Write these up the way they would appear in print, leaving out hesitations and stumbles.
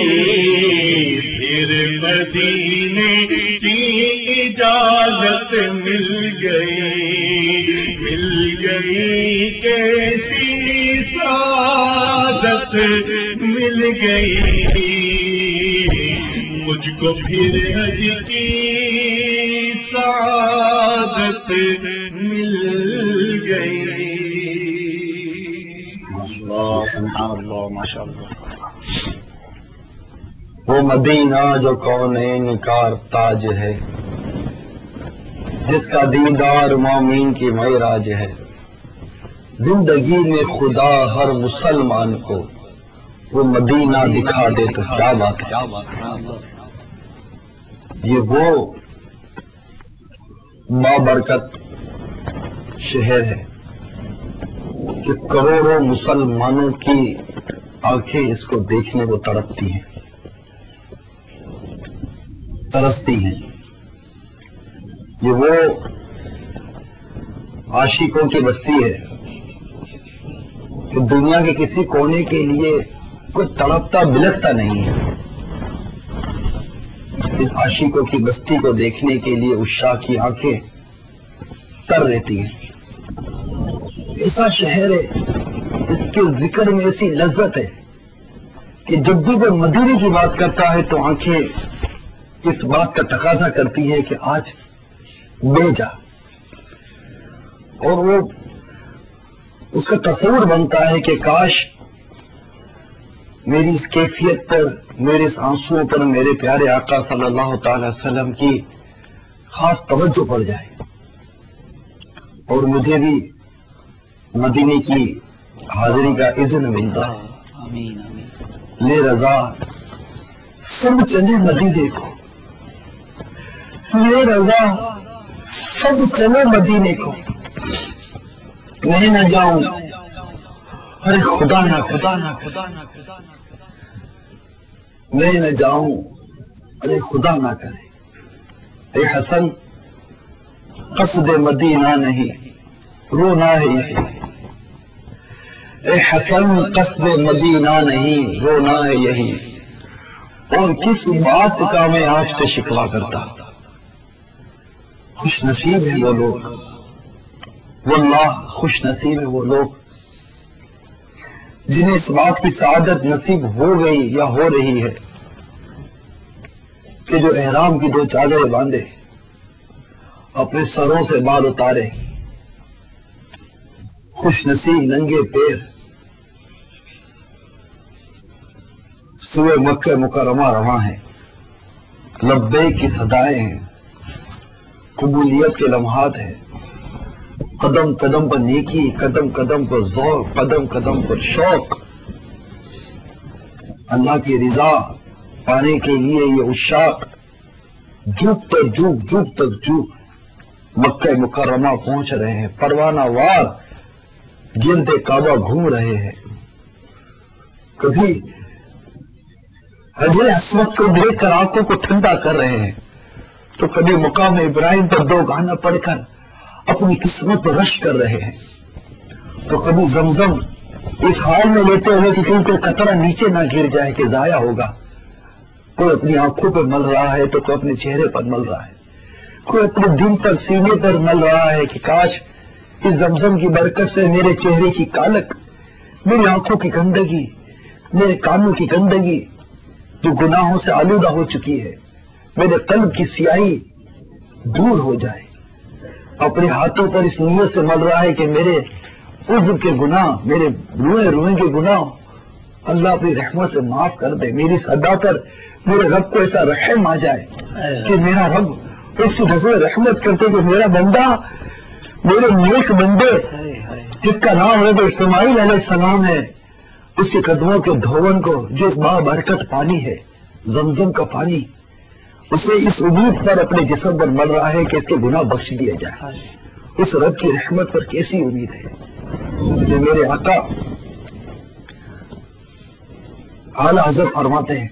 گئی، پھر مدینے کی اجازت مل گئی کیسی سعادت مل گئی، مجھ کو پھر حج کی سعادت مل گئی۔ ماشاء اللہ۔ وہ مدینہ جو کونین کا تاج ہے، جس کا دیدار مومین کی معراج ہے، زندگی میں خدا ہر مسلمان کو وہ مدینہ دکھا دے تو کیا بات ہے۔ یہ وہ بابرکت شہر ہے کہ کروڑوں مسلمانوں کی آنکھیں اس کو دیکھنے کو تڑپتی ہیں، ترستی ہیں۔ یہ وہ عاشقوں کی بستی ہے کہ دنیا کے کسی کونے کے لیے کوئی تڑپتا بلکتا نہیں ہے۔ اس عاشقوں کی بستی کو دیکھنے کے لیے عشاق کی آنکھیں تر رہتی ہیں۔ ایسا شہر ہے، اس کے ذکر میں ایسی لذت ہے کہ جب بھی وہ مدینے کی بات کرتا ہے تو آنکھیں اس بات کا تقاضا کرتی ہے کہ آج لے جا، اور وہ اس کا تصور بنتا ہے کہ کاش میری اس کیفیت پر، میرے اس آنسوؤں پر میرے پیارے آقا صلی اللہ تعالی وسلم کی خاص توجہ پڑ جائے اور مجھے بھی مدینے کی حاضری کا اذن ملتا ہے۔ لے رضا سب چلے مدینے کو، لے رضا سب چلے مدینے کو، میں نہ جاؤں، ارے خدا نہ خدا نہ خدا نہ خدا نہ میں نہ جاؤں، ارے خدا نہ کرے۔ اے حسن قصد مدینہ نہیں، رونا ہے یہی۔ اے حسن قصد مدینہ نہیں، رونا ہے یہی، اور کس بات کا میں آپ سے شکوا کرتا۔ خوش نصیب ہے وہ لوگ، واللہ خوش نصیب ہے وہ لوگ جنہیں اس بات کی سعادت نصیب ہو گئی یا ہو رہی ہے کہ جو احرام کی دو چادریں باندھے، اپنے سروں سے بال اتارے، خوش نصیب ننگے پیر سوئے مکہ مکرمہ رواں ہیں، لبیک کی صدائیں ہیں، قبولیت کے لمحات ہیں، قدم قدم پر نیکی، قدم قدم پر ذوق، قدم قدم پر شوق۔ اللہ کی رضا پانے کے لیے یہ عشاق جھوک تک جھوک، جھوک تک جھوک مکہ مکرمہ پہنچ رہے ہیں، پروانہ وار گرد کعبہ گھوم رہے ہیں۔ کبھی حجر اسود کو دیکھ کر آنکھوں کو ٹھنڈا کر رہے ہیں، تو کبھی مقام ابراہیم پر دو گانا پڑھ کر اپنی قسمت پر رش کر رہے ہیں، تو کبھی زمزم اس حال میں لیتے ہوئے کہ کہیں کوئی قطرہ نیچے نہ گر جائے کہ ضائع ہوگا۔ کوئی اپنی آنکھوں پر مل رہا ہے تو کوئی اپنے چہرے پر مل رہا ہے، کوئی اپنے دل پر سینے پر مل رہا ہے کہ کاش اس زمزم کی برکت سے میرے چہرے کی کالک، میری آنکھوں کی گندگی، میرے کانوں کی گندگی جو گناہوں سے آلودہ ہو چکی ہے، میرے قلب کی سیاہی دور ہو جائے۔ اپنے ہاتھوں پر اس نیت سے مل رہا ہے کہ میرے عضو کے گناہ، میرے روئے روئے کے گناہ اللہ اپنی رحمت سے معاف کر دے۔ میری اس ادا پر میرے رب کو ایسا رحم آ جائے کہ میرا رب ایسی نظر رحمت کرتے کہ میرا بندہ، میرے نیک بندے جس کا نام حضرت اسماعیل علیہ السلام ہے، اس کے قدموں کے دھون کو، جو ایک بابرکت پانی ہے، زمزم کا پانی، اسے اس امید پر اپنے جسم پر مل رہا ہے کہ اس کے گناہ بخش دیا جائے۔ اس رب کی رحمت پر کیسی امید ہے کہ میرے آقا اعلیٰ حضرت فرماتے ہیں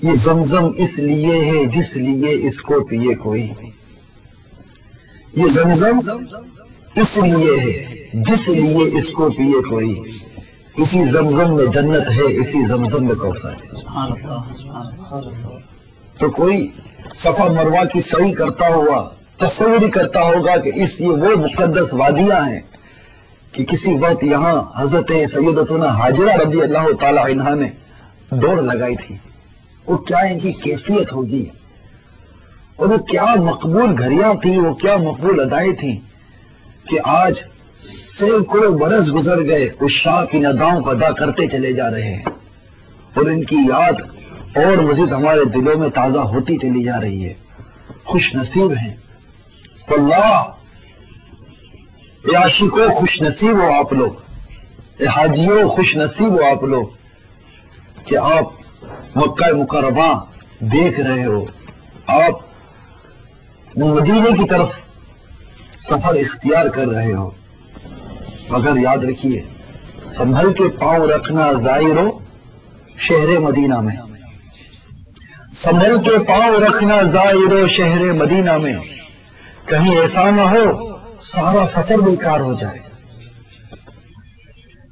یہ زمزم اس لیے ہے جس لیے اس کو پیے کوئی، یہ زمزم اس لیے ہے جس لیے اس کو پیے کوئی، اسی زمزم میں جنت ہے، اسی زمزم میں کوثر ہے۔ تو کوئی صفا مروہ کی سعی کرتا ہوا تصور ہی کرتا ہوگا کہ یہ وہ مقدس وادیاں ہیں کہ کسی وقت یہاں حضرت سیدتنا حاجرہ رضی اللہ تعالی عنہا نے دوڑ لگائی تھی، وہ کیا ان کی کیفیت ہوگی، اور وہ کیا مقبول گھڑیاں تھیں، وہ کیا مقبول ادائیں تھیں کہ آج سینکڑوں برس گزر گئے اس شاہ کی نداؤں کو ادا کرتے چلے جا رہے ہیں، اور ان کی یاد اور مزید ہمارے دلوں میں تازہ ہوتی چلی جا رہی ہے۔ خوش نصیب ہیں واللہ، اے عاشقوں خوش نصیب ہو آپ لوگ، اے حاجیوں خوش نصیب ہو آپ لوگ کہ آپ مکہ مکرمہ دیکھ رہے ہو، آپ مدینے کی طرف سفر اختیار کر رہے ہو، مگر یاد رکھیے سنبھل کے پاؤں رکھنا زائرو شہر مدینہ میں، سنبھل کے پاؤں رکھنا زائرو شہر مدینہ میں، کہیں ایسا نہ ہو سارا سفر بیکار ہو جائے۔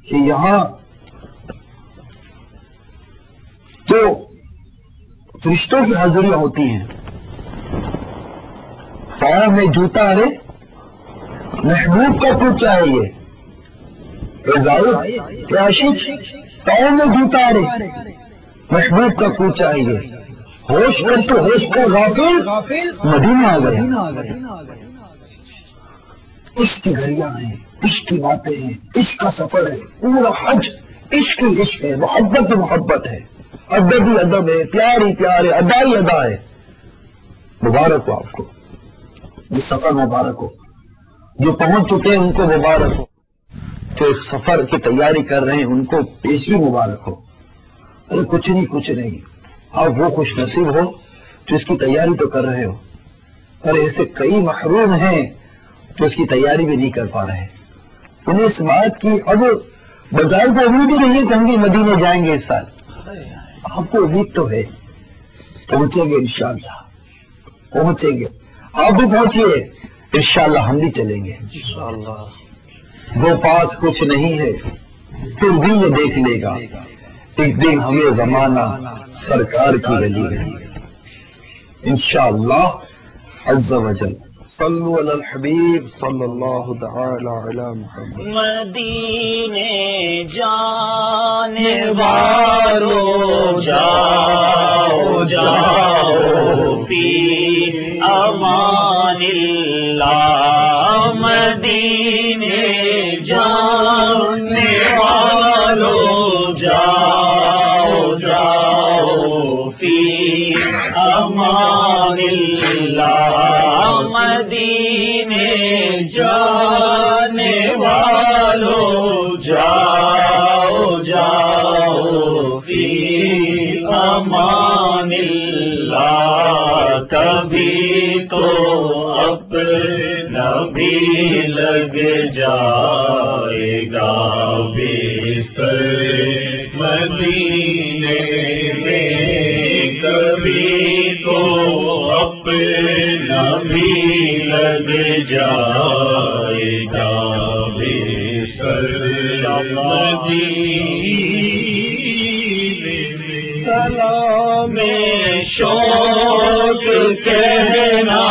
کہ یہاں تو فرشتوں کی حاضریاں ہوتی ہیں، پاؤں میں جوتا ارے محبوب کا کچھ چاہیے، کہ عاشق پاؤں میں جوتا ارے محبوب کا کچھ چاہیے، ہوش کر تو ہوش کا غافل مدینہ آ گئے۔ عشق کی گھڑیاں ہیں، عشق کی باتیں ہیں، عشق کا سفر ہے، پورا حج عشق ہی عشق ہے، محبت ہی محبت ہے، ادب ہی ادب ہے، پیار ہی پیار ہے، ادا ہی ادا ہے۔ مبارک ہو آپ کو، یہ سفر مبارک ہو، جو پہنچ چکے ہیں ان کو مبارک ہو، جو ایک سفر کی تیاری کر رہے ہیں ان کو پیشگی مبارک ہو۔ ارے کچھ نہیں، آپ وہ خوش نصیب ہو جو اس کی تیاری تو کر رہے ہو، اور ایسے کئی محروم ہیں جو اس کی تیاری بھی نہیں کر پا رہے۔ انہیں اس بات کی اب بظاہر کو امید ہی نہیں ہے کہ ہم بھی مدینے جائیں گے اس سال، آپ کو امید تو ہے، پہنچیں گے انشاءاللہ، پہنچیں گے، آپ بھی پہنچیے انشاءاللہ، ہم بھی چلیں گے انشاءاللہ۔ وہ پاس کچھ نہیں ہے پھر بھی یہ دیکھ لے گا، ایک دن ہمیں زمانہ سرکار کی گلی میں انشاءاللہ عز و جل۔ صلو علی الحبیب صلی اللہ تعالی علی محمد۔ مدینے جانے والو جاؤ جاؤ فی امان اللہ، مدینے جانے والو جاؤ جاؤ فی امان اللہ، مدینے جانے والو جاؤ جاؤ فی امان اللہ، کبھی تو اپنا بھی لگ جائے گا بستر مدینے میں، کبھی تو اپنا بھی لگ جائے گا بستر مدینے میں۔ سلام شوق کہنا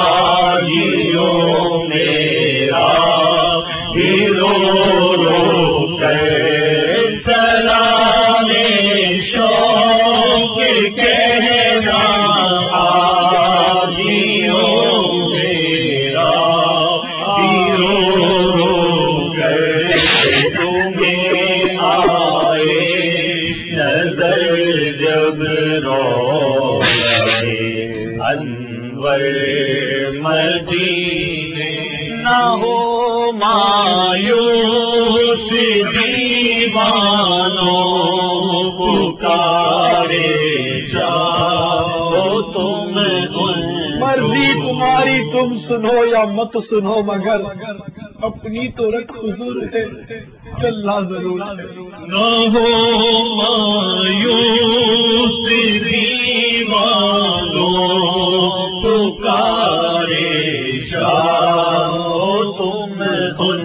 حاجیوں میرا بھی رو رو کر، سلام شوق کہنا حاجیوں میرا بھی رو رو کر، تمہیں آئے نظر جب روئے انور مدینے، نہ ہو مایوس دیوانوں پکارے جاؤ تم ان، مرضی تمہاری تم سنو یا مت سنو، مگر اپنی تو رکھ حضور ہے، چلنا ضرور ہے۔ نہ ہو مایوس دیوانوں پکارے جاؤ تم ان